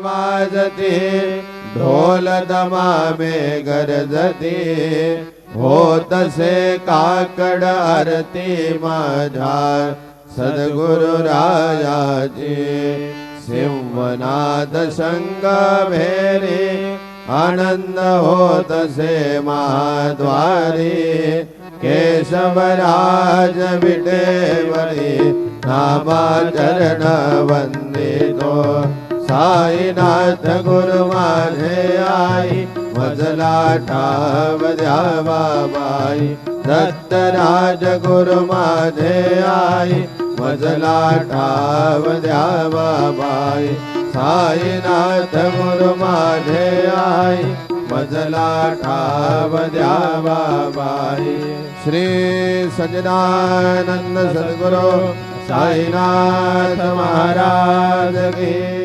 वाजती ढोल दमामे गरजती होतसे काकड आरती माझ्या सद्गुरु रायाची सिंहनाद शंग भेरी आनंद होतसे महाद्वारी केशवराज विटेवरी नामा चरण वंदितो साईनाथ गुरु माझे आई मजला ठाव द्यावा बाई दत्तराज गुरु माझे आई मजला ठाव द्यावा बाई साईनाथ गुरु माझे आई मजला ठाव द्यावा बाई श्री सच्चिदानंद सद्गुरु साईनाथ महाराज की